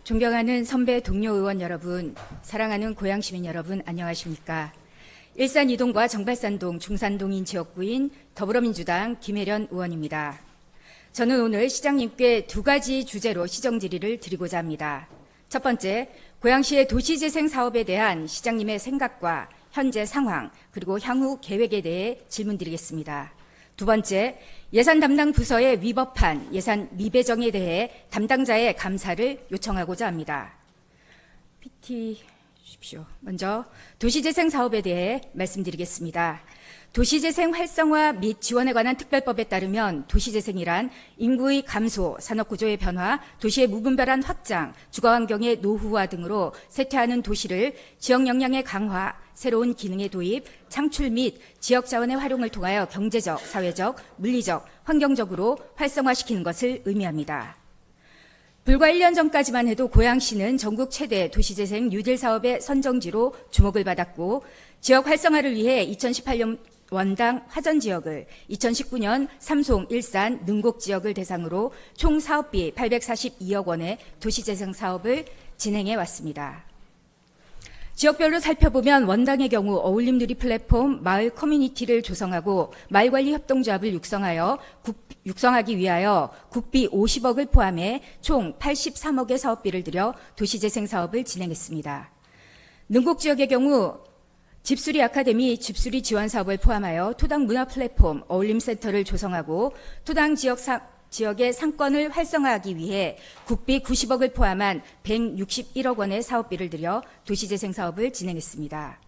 존경하는 선배 동료 의원 여러분, 사랑하는 고양 시민 여러분, 안녕하십니까? 일산 이동과 정발산동, 중산동인 지역구인 더불어민주당 김혜련 의원입니다. 저는 오늘 시장님께 두 가지 주제로 시정 질의를 드리고자 합니다. 첫 번째, 고양시의 도시재생 사업에 대한 시장님의 생각과 현재 상황, 그리고 향후 계획에 대해 질문드리겠습니다. 두 번째, 예산 담당 부서의 위법한 예산 미배정에 대해 담당자의 감사를 요청하고자 합니다. PT 주십시오. 먼저 도시재생 사업에 대해 말씀드리겠습니다. 도시재생 활성화 및 지원에 관한 특별법에 따르면 도시재생이란 인구의 감소, 산업구조의 변화, 도시의 무분별한 확장, 주거환경의 노후화 등으로 쇠퇴하는 도시를 지역 역량의 강화, 새로운 기능의 도입, 창출 및 지역 자원의 활용을 통하여 경제적, 사회적, 물리적, 환경적으로 활성화시키는 것을 의미합니다. 불과 1년 전까지만 해도 고양시는 전국 최대 도시재생 뉴딜 사업의 선정지로 주목을 받았고, 지역 활성화를 위해 2018년 원당 화전 지역을, 2019년 삼송, 일산, 능곡 지역을 대상으로 총 사업비 842억 원의 도시재생 사업을 진행해 왔습니다. 지역별로 살펴보면 원당의 경우 어울림 누리 플랫폼 마을 커뮤니티를 조성하고 마을관리 협동조합을 육성하기 위하여 국비 50억을 포함해 총 83억의 사업비를 들여 도시재생 사업을 진행했습니다. 능곡 지역의 경우 집수리 아카데미 집수리 지원 사업을 포함하여 토당 문화 플랫폼 어울림센터를 조성하고 토당 지역의 상권을 활성화하기 위해 국비 90억을 포함한 161억 원의 사업비를 들여 도시재생 사업을 진행했습니다.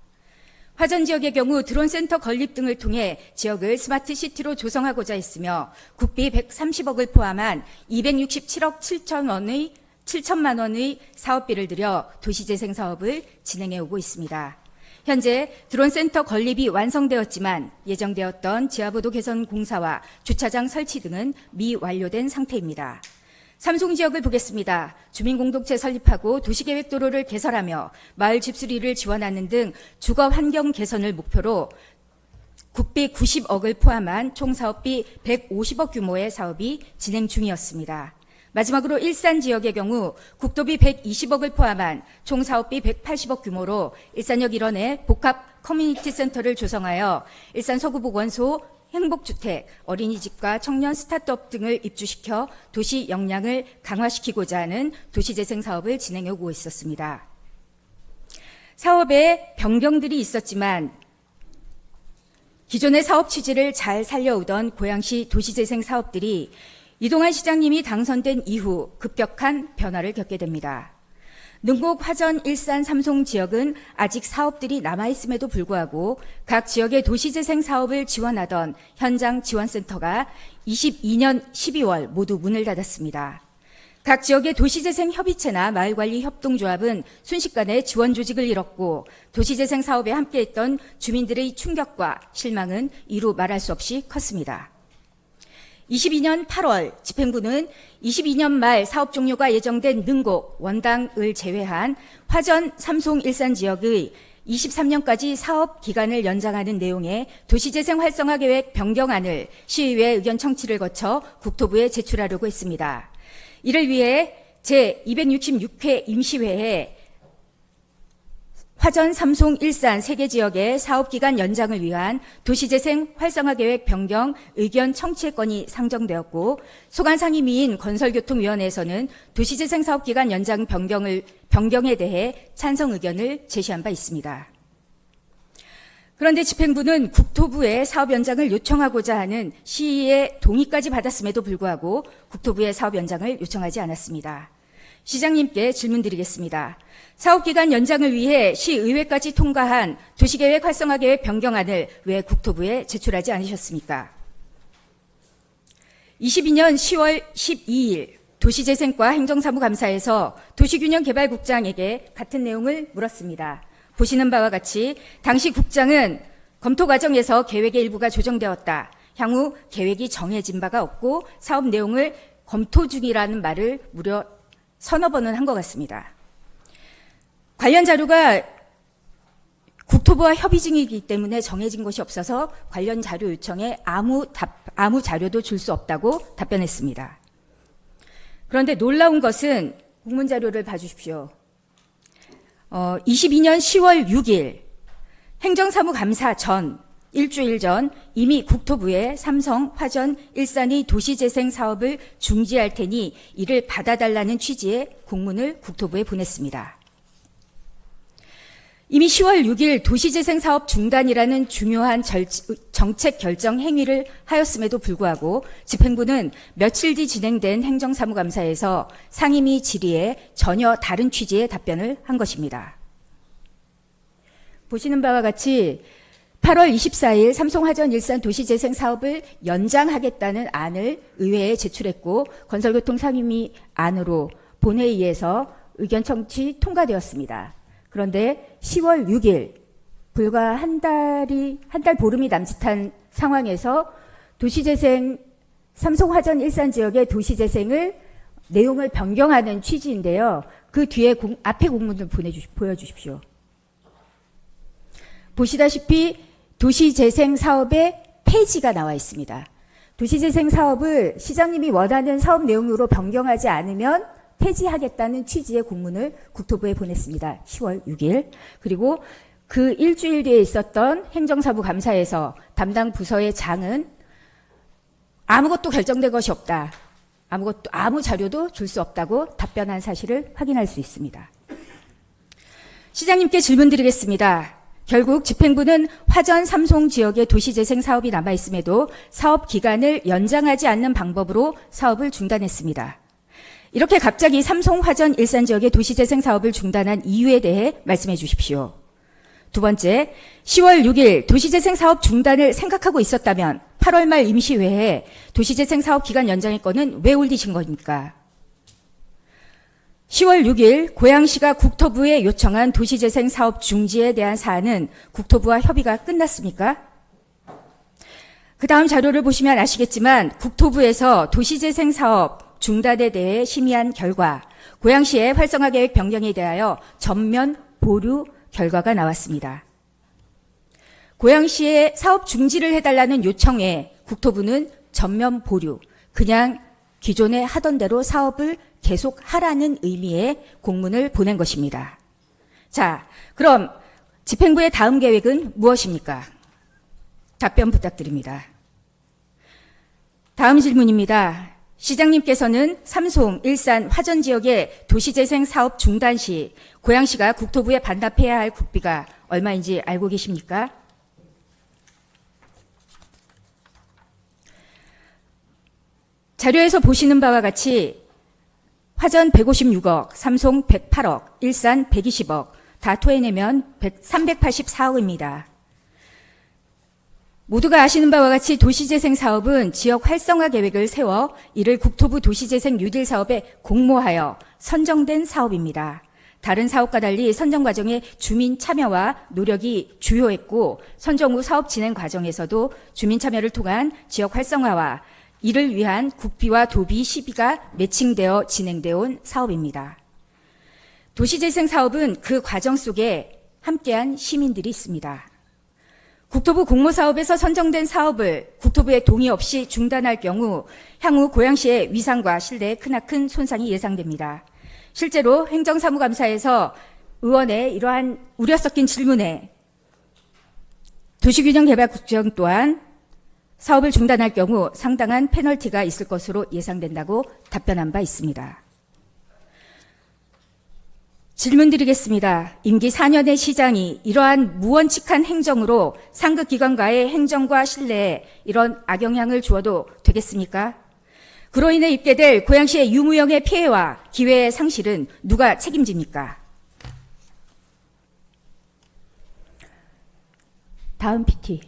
화전 지역의 경우 드론센터 건립 등을 통해 지역을 스마트 시티로 조성하고자 했으며 국비 130억을 포함한 267억 7천만 원의 사업비를 들여 도시재생 사업을 진행해 오고 있습니다. 현재 드론센터 건립이 완성되었지만 예정되었던 지하보도 개선 공사와 주차장 설치 등은 미완료된 상태입니다. 삼송 지역을 보겠습니다. 주민공동체 설립하고 도시계획도로를 개설하며 마을 집수리를 지원하는 등 주거 환경 개선을 목표로 국비 90억을 포함한 총 사업비 150억 규모의 사업이 진행 중이었습니다. 마지막으로 일산 지역의 경우 국도비 120억을 포함한 총 사업비 180억 규모로 일산역 일원에 복합 커뮤니티 센터를 조성하여 일산 서구보건소, 행복주택, 어린이집과 청년 스타트업 등을 입주시켜 도시 역량을 강화시키고자 하는 도시재생 사업을 진행해 오고 있었습니다. 사업에 변경들이 있었지만 기존의 사업 취지를 잘 살려오던 고양시 도시재생 사업들이 이동환 시장님이 당선된 이후 급격한 변화를 겪게 됩니다. 능곡, 화전, 일산, 삼송 지역은 아직 사업들이 남아있음에도 불구하고 각 지역의 도시재생 사업을 지원하던 현장 지원센터가 22년 12월 모두 문을 닫았습니다. 각 지역의 도시재생 협의체나 마을관리 협동조합은 순식간에 지원 조직을 잃었고 도시재생 사업에 함께했던 주민들의 충격과 실망은 이루 말할 수 없이 컸습니다. 22년 8월 집행부는 22년 말 사업 종료가 예정된 능곡, 원당을 제외한 화전, 삼송, 일산 지역의 23년까지 사업 기간을 연장하는 내용의 도시재생 활성화 계획 변경안을 시의회 의견 청취를 거쳐 국토부에 제출하려고 했습니다. 이를 위해 제266회 임시회에 화전, 삼송, 일산 3개 지역의 사업기간 연장을 위한 도시재생 활성화계획 변경 의견 청취의 건이 상정되었고 소관상임위인 건설교통위원회에서는 도시재생 사업기간 연장 변경에 대해 찬성 의견을 제시한 바 있습니다. 그런데 집행부는 국토부에 사업 연장을 요청하고자 하는 시의회 동의까지 받았음에도 불구하고 국토부에 사업 연장을 요청하지 않았습니다. 시장님께 질문드리겠습니다. 사업기간 연장을 위해 시의회까지 통과한 도시계획 활성화계획 변경안을 왜 국토부에 제출하지 않으셨습니까? 22년 10월 12일 도시재생과 행정사무감사에서 도시균형개발국장에게 같은 내용을 물었습니다. 보시는 바와 같이 당시 국장은 검토 과정에서 계획의 일부가 조정되었다. 향후 계획이 정해진 바가 없고 사업 내용을 검토 중이라는 말을 무려 서너 번은 한 것 같습니다. 관련 자료가 국토부와 협의 중이기 때문에 정해진 것이 없어서 관련 자료 요청에 아무 자료도 줄 수 없다고 답변했습니다. 그런데 놀라운 것은 공문 자료를 봐주십시오. 22년 10월 6일 행정사무감사 전 일주일 전 이미 국토부에 삼성, 화전, 일산의 도시재생 사업을 중지할 테니 이를 받아달라는 취지의 공문을 국토부에 보냈습니다. 이미 10월 6일 도시재생 사업 중단이라는 중요한 정책 결정 행위를 하였음에도 불구하고 집행부는 며칠 뒤 진행된 행정사무감사에서 상임위 질의에 전혀 다른 취지의 답변을 한 것입니다. 보시는 바와 같이 8월 24일 삼성화전 일산 도시재생 사업을 연장하겠다는 안을 의회에 제출했고 건설교통 상임위 안으로 본회의에서 의견 청취 통과되었습니다. 그런데 10월 6일 불과 한 달 보름이 남짓한 상황에서 도시재생 삼성화전 일산 지역의 도시재생을 내용을 변경하는 취지인데요. 그 뒤에 앞에 공문을 보여주십시오. 보시다시피 도시재생 사업의 폐지가 나와 있습니다. 도시재생 사업을 시장님이 원하는 사업 내용으로 변경하지 않으면 폐지하겠다는 취지의 공문을 국토부에 보냈습니다. 10월 6일. 그리고 그 일주일 뒤에 있었던 행정사부 감사에서 담당 부서의 장은 아무것도 결정된 것이 없다. 아무 자료도 줄 수 없다고 답변한 사실을 확인할 수 있습니다. 시장님께 질문 드리겠습니다. 결국 집행부는 화전 삼송 지역의 도시재생 사업이 남아있음에도 사업 기간을 연장하지 않는 방법으로 사업을 중단했습니다. 이렇게 갑자기 삼송, 화전, 일산 지역의 도시재생 사업을 중단한 이유에 대해 말씀해 주십시오. 두 번째, 10월 6일 도시재생 사업 중단을 생각하고 있었다면 8월 말 임시회에 도시재생 사업 기간 연장의 건은 왜 올리신 겁니까? 10월 6일 고양시가 국토부에 요청한 도시재생 사업 중지에 대한 사안은 국토부와 협의가 끝났습니까? 그 다음 자료를 보시면 아시겠지만 국토부에서 도시재생 사업 중단에 대해 심의한 결과 고양시의 활성화 계획 변경에 대하여 전면 보류 결과가 나왔습니다. 고양시의 사업 중지를 해달라는 요청에 국토부는 전면 보류, 그냥 기존에 하던 대로 사업을 계속 하라는 의미의 공문을 보낸 것입니다. 자, 그럼 집행부의 다음 계획은 무엇입니까? 답변 부탁드립니다. 다음 질문입니다. 시장님께서는 삼송, 일산, 화전 지역의 도시재생 사업 중단 시 고양시가 국토부에 반납해야 할 국비가 얼마인지 알고 계십니까? 자료에서 보시는 바와 같이 화전 156억, 삼송 108억, 일산 120억, 다 토해내면 384억입니다. 모두가 아시는 바와 같이 도시재생 사업은 지역 활성화 계획을 세워 이를 국토부 도시재생 뉴딜 사업에 공모하여 선정된 사업입니다. 다른 사업과 달리 선정 과정에 주민 참여와 노력이 주요했고 선정 후 사업 진행 과정에서도 주민 참여를 통한 지역 활성화와 이를 위한 국비와 도비 시비가 매칭되어 진행되어 온 사업입니다. 도시재생 사업은 그 과정 속에 함께한 시민들이 있습니다. 국토부 공모사업에서 선정된 사업을 국토부의 동의 없이 중단할 경우 향후 고양시의 위상과 신뢰에 크나큰 손상이 예상됩니다. 실제로 행정사무감사에서 의원의 이러한 우려 섞인 질문에 도시균형개발국정 또한 사업을 중단할 경우 상당한 페널티가 있을 것으로 예상된다고 답변한 바 있습니다. 질문 드리겠습니다. 임기 4년의 시장이 이러한 무원칙한 행정으로 상급기관과의 행정과 신뢰에 이런 악영향을 주어도 되겠습니까? 그로 인해 입게될 고양시의 유무형의 피해와 기회의 상실은 누가 책임집니까? 다음 PT.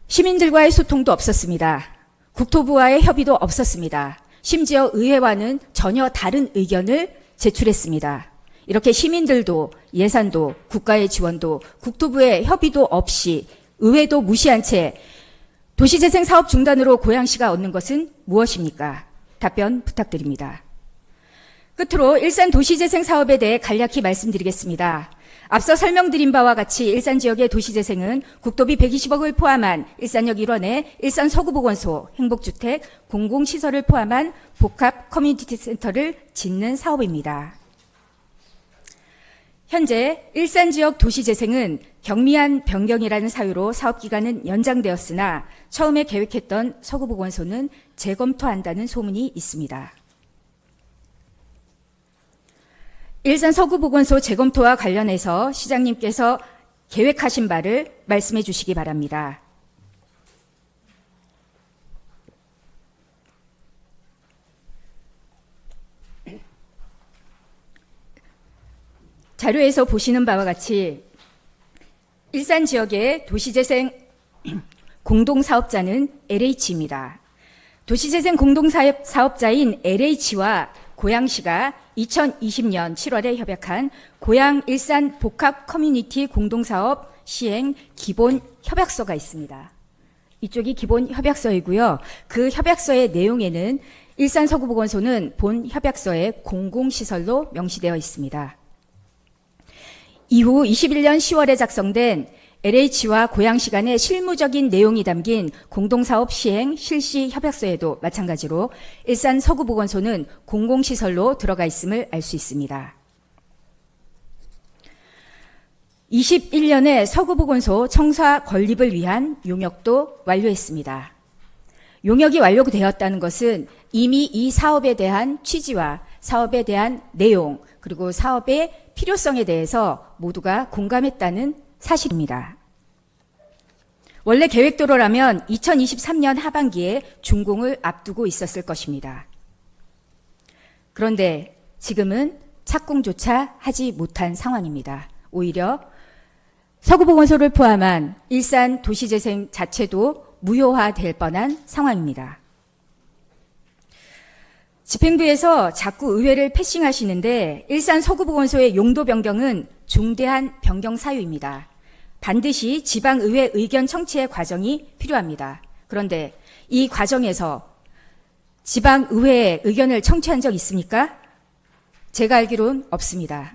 시민들과의 소통도 없었습니다. 국토부와의 협의도 없었습니다. 심지어 의회와는 전혀 다른 의견을 제출했습니다. 이렇게 시민들도 예산도 국가의 지원도 국토부의 협의도 없이 의회도 무시한 채 도시재생 사업 중단으로 고양시가 얻는 것은 무엇입니까? 답변 부탁드립니다. 끝으로 일산 도시재생 사업에 대해 간략히 말씀드리겠습니다. 앞서 설명드린 바와 같이 일산 지역의 도시재생은 국도비 120억을 포함한 일산역 일원의 일산 서구보건소, 행복주택, 공공시설을 포함한 복합 커뮤니티 센터를 짓는 사업입니다. 현재 일산 지역 도시재생은 경미한 변경이라는 사유로 사업기간은 연장되었으나 처음에 계획했던 서구보건소는 재검토한다는 소문이 있습니다. 일산 서구보건소 재검토와 관련해서 시장님께서 계획하신 바를 말씀해 주시기 바랍니다. 자료에서 보시는 바와 같이 일산 지역의 도시재생 공동사업자는 LH입니다. 도시재생 공동사업자인 LH와 고양시가 2020년 7월에 협약한 고양 일산 복합 커뮤니티 공동사업 시행 기본 협약서가 있습니다. 이쪽이 기본 협약서이고요. 그 협약서의 내용에는 일산 서구보건소는 본 협약서의 공공시설로 명시되어 있습니다. 이후 21년 10월에 작성된 LH와 고양시 간의 실무적인 내용이 담긴 공동사업 시행 실시 협약서에도 마찬가지로 일산 서구보건소는 공공시설로 들어가 있음을 알 수 있습니다. 21년에 서구보건소 청사 건립을 위한 용역도 완료했습니다. 용역이 완료되었다는 것은 이미 이 사업에 대한 취지와 사업에 대한 내용 그리고 사업의 필요성에 대해서 모두가 공감했다는 사실입니다. 원래 계획대로라면 2023년 하반기에 준공을 앞두고 있었을 것입니다. 그런데 지금은 착공조차 하지 못한 상황입니다. 오히려 서구보건소를 포함한 일산 도시재생 자체도 무효화될 뻔한 상황입니다. 집행부에서 자꾸 의회를 패싱하시는데 일산 서구보건소의 용도 변경은 중대한 변경 사유입니다. 반드시 지방의회 의견 청취의 과정이 필요합니다. 그런데 이 과정에서 지방의회의 의견을 청취한 적 있습니까? 제가 알기로는 없습니다.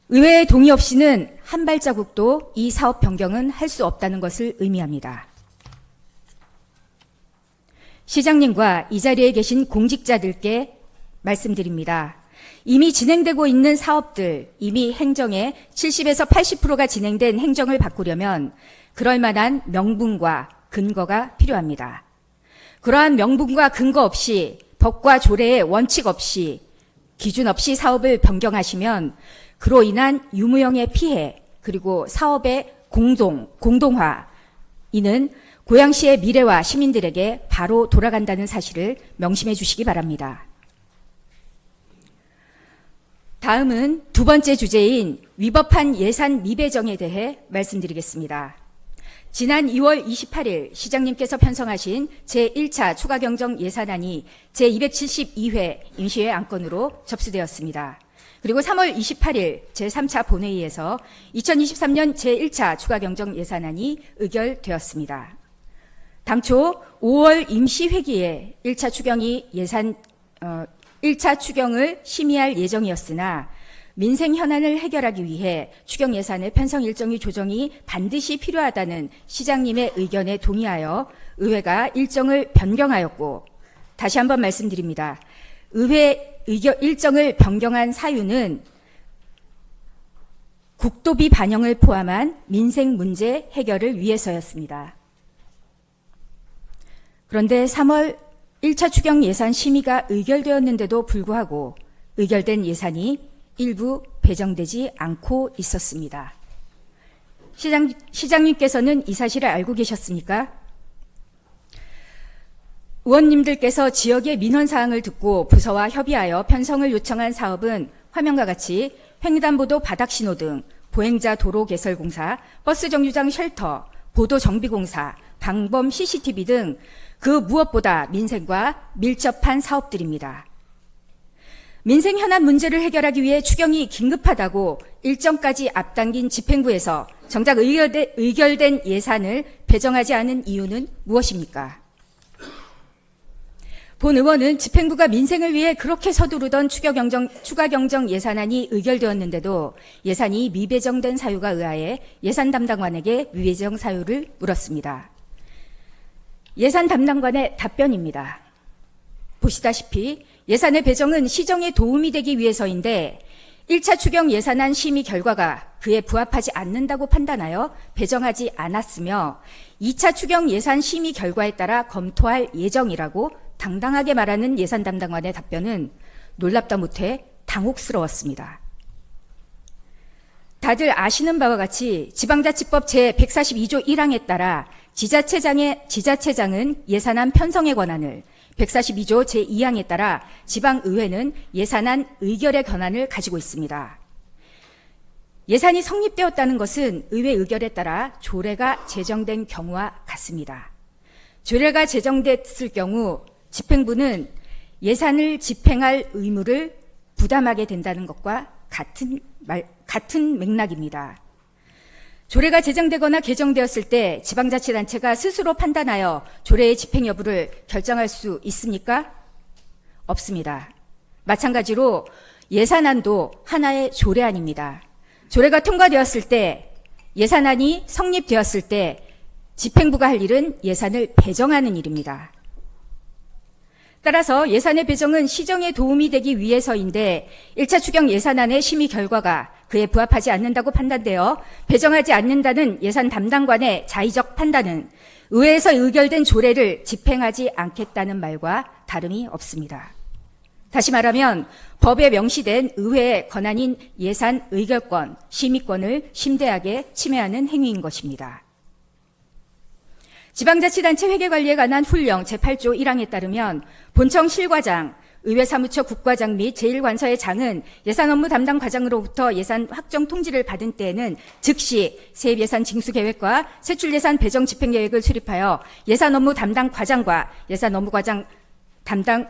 의회의 동의 없이는 한 발자국도 이 사업 변경은 할 수 없다는 것을 의미합니다. 시장님과 이 자리에 계신 공직자들께 말씀드립니다. 이미 진행되고 있는 사업들, 이미 행정의 70에서 80%가 진행된 행정을 바꾸려면 그럴 만한 명분과 근거가 필요합니다. 그러한 명분과 근거 없이 법과 조례의 원칙 없이 기준 없이 사업을 변경하시면 그로 인한 유무형의 피해 그리고 사업의 공동화 이는 고양시의 미래와 시민들에게 바로 돌아간다는 사실을 명심해 주시기 바랍니다. 다음은 두 번째 주제인 위법한 예산 미배정에 대해 말씀드리겠습니다. 지난 2월 28일 시장님께서 편성하신 제1차 추가경정 예산안이 제272회 임시회 안건으로 접수되었습니다. 그리고 3월 28일 제3차 본회의에서 2023년 제1차 추가경정 예산안이 의결되었습니다. 당초 5월 임시회기에 1차 추경을 심의할 예정이었으나 민생 현안을 해결하기 위해 추경 예산의 편성 일정의 조정이 반드시 필요하다는 시장님의 의견에 동의하여 의회가 일정을 변경하였고 다시 한번 말씀드립니다. 의회 일정을 변경한 사유는 국도비 반영을 포함한 민생 문제 해결을 위해서였습니다. 그런데 3월 1차 추경 예산 심의가 의결되었는데도 불구하고 의결된 예산이 일부 배정되지 않고 있었습니다. 시장님께서는 이 사실을 알고 계셨습니까? 의원님들께서 지역의 민원사항을 듣고 부서와 협의하여 편성을 요청한 사업은 화면과 같이 횡단보도 바닥신호등, 보행자 도로 개설공사, 버스 정류장 쉘터, 보도 정비공사, 방범 CCTV 등 그 무엇보다 민생과 밀접한 사업들입니다. 민생 현안 문제를 해결하기 위해 추경이 긴급하다고 일정까지 앞당긴 집행부에서 정작 의결된 예산을 배정하지 않은 이유는 무엇입니까? 본 의원은 집행부가 민생을 위해 그렇게 서두르던 추가 경정 예산안이 의결되었는데도 예산이 미배정된 사유가 의아해 예산 담당관에게 미배정 사유를 물었습니다. 예산 담당관의 답변입니다. 보시다시피 예산의 배정은 시정에 도움이 되기 위해서인데 1차 추경 예산안 심의 결과가 그에 부합하지 않는다고 판단하여 배정하지 않았으며 2차 추경 예산 심의 결과에 따라 검토할 예정이라고 당당하게 말하는 예산 담당관의 답변은 놀랍다 못해 당혹스러웠습니다. 다들 아시는 바와 같이 지방자치법 제142조 1항에 따라 지자체장은 예산안 편성의 권한을, 142조 제2항에 따라 지방의회는 예산안 의결의 권한을 가지고 있습니다. 예산이 성립되었다는 것은 의회 의결에 따라 조례가 제정된 경우와 같습니다. 조례가 제정됐을 경우 집행부는 예산을 집행할 의무를 부담하게 된다는 것과 같은 맥락입니다. 조례가 제정되거나 개정되었을 때 지방자치단체가 스스로 판단하여 조례의 집행 여부를 결정할 수 있습니까? 없습니다. 마찬가지로 예산안도 하나의 조례안입니다. 조례가 통과되었을 때, 예산안이 성립되었을 때 집행부가 할 일은 예산을 배정하는 일입니다. 따라서 예산의 배정은 시정에 도움이 되기 위해서인데 1차 추경 예산안의 심의 결과가 그에 부합하지 않는다고 판단되어 배정하지 않는다는 예산 담당관의 자의적 판단은 의회에서 의결된 조례를 집행하지 않겠다는 말과 다름이 없습니다. 다시 말하면 법에 명시된 의회의 권한인 예산 의결권, 심의권을 심대하게 침해하는 행위인 것입니다. 지방자치단체 회계관리에 관한 훈령 제8조 1항에 따르면 본청 실과장, 의회사무처 국과장 및 제1관서의 장은 예산 업무 담당 과장으로부터 예산 확정 통지를 받은 때에는 즉시 세입예산 징수계획과 세출예산 배정 집행계획을 수립하여 예산 업무 담당 과장과 예산 업무 과장 담당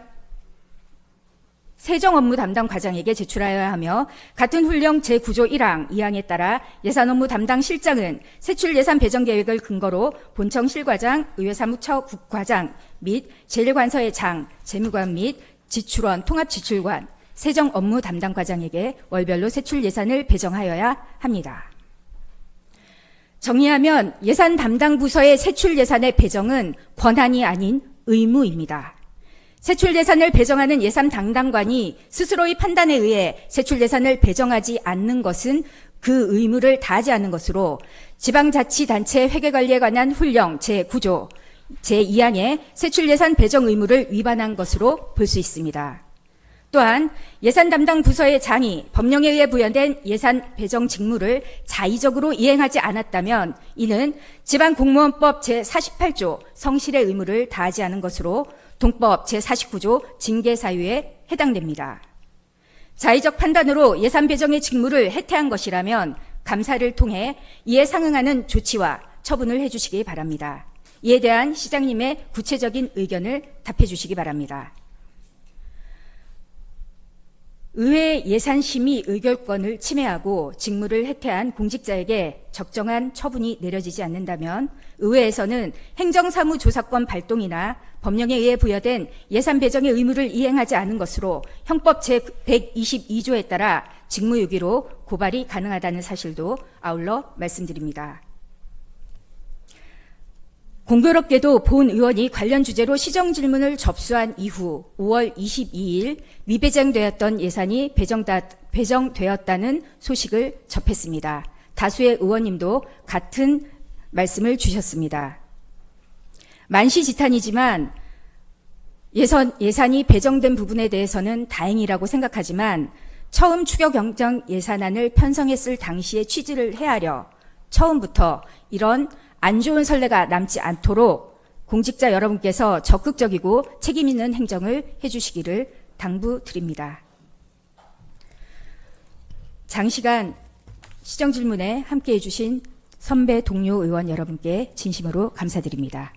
세정 업무 담당 과장에게 제출하여야 하며 같은 훈령 제9조 1항, 2항에 따라 예산 업무 담당 실장은 세출 예산 배정 계획을 근거로 본청 실과장, 의회사무처 국과장 및 제1관서의 장, 재무관 및 지출원, 통합지출관, 세정 업무 담당 과장에게 월별로 세출 예산을 배정하여야 합니다. 정리하면 예산 담당 부서의 세출 예산의 배정은 권한이 아닌 의무입니다. 세출 예산을 배정하는 예산 담당관이 스스로의 판단에 의해 세출 예산을 배정하지 않는 것은 그 의무를 다하지 않는 것으로 지방자치단체 회계관리에 관한 훈령 제9조 제2항의 세출 예산 배정 의무를 위반한 것으로 볼 수 있습니다. 또한 예산 담당 부서의 장이 법령에 의해 부여된 예산 배정 직무를 자의적으로 이행하지 않았다면 이는 지방공무원법 제48조 성실의 의무를 다하지 않은 것으로 동법 제49조 징계사유에 해당됩니다. 자의적 판단으로 예산 배정의 직무를 해태한 것이라면 감사를 통해 이에 상응하는 조치와 처분을 해주시기 바랍니다. 이에 대한 시장님의 구체적인 의견을 답해 주시기 바랍니다. 의회 예산심의 의결권을 침해하고 직무를 해태한 공직자에게 적정한 처분이 내려지지 않는다면 의회에서는 행정사무조사권 발동이나 법령에 의해 부여된 예산 배정의 의무를 이행하지 않은 것으로 형법 제122조에 따라 직무유기로 고발이 가능하다는 사실도 아울러 말씀드립니다. 공교롭게도 본 의원이 관련 주제로 시정질문을 접수한 이후 5월 22일 미배정되었던 예산이 배정되었다는 소식을 접했습니다. 다수의 의원님도 같은 말씀을 주셨습니다. 만시지탄이지만 예산이 배정된 부분에 대해서는 다행이라고 생각하지만 처음 추경경정 예산안을 편성했을 당시의 취지를 헤아려 처음부터 이런 안 좋은 선례가 남지 않도록 공직자 여러분께서 적극적이고 책임 있는 행정을 해주시기를 당부드립니다. 장시간 시정질문에 함께해 주신 선배 동료 의원 여러분께 진심으로 감사드립니다.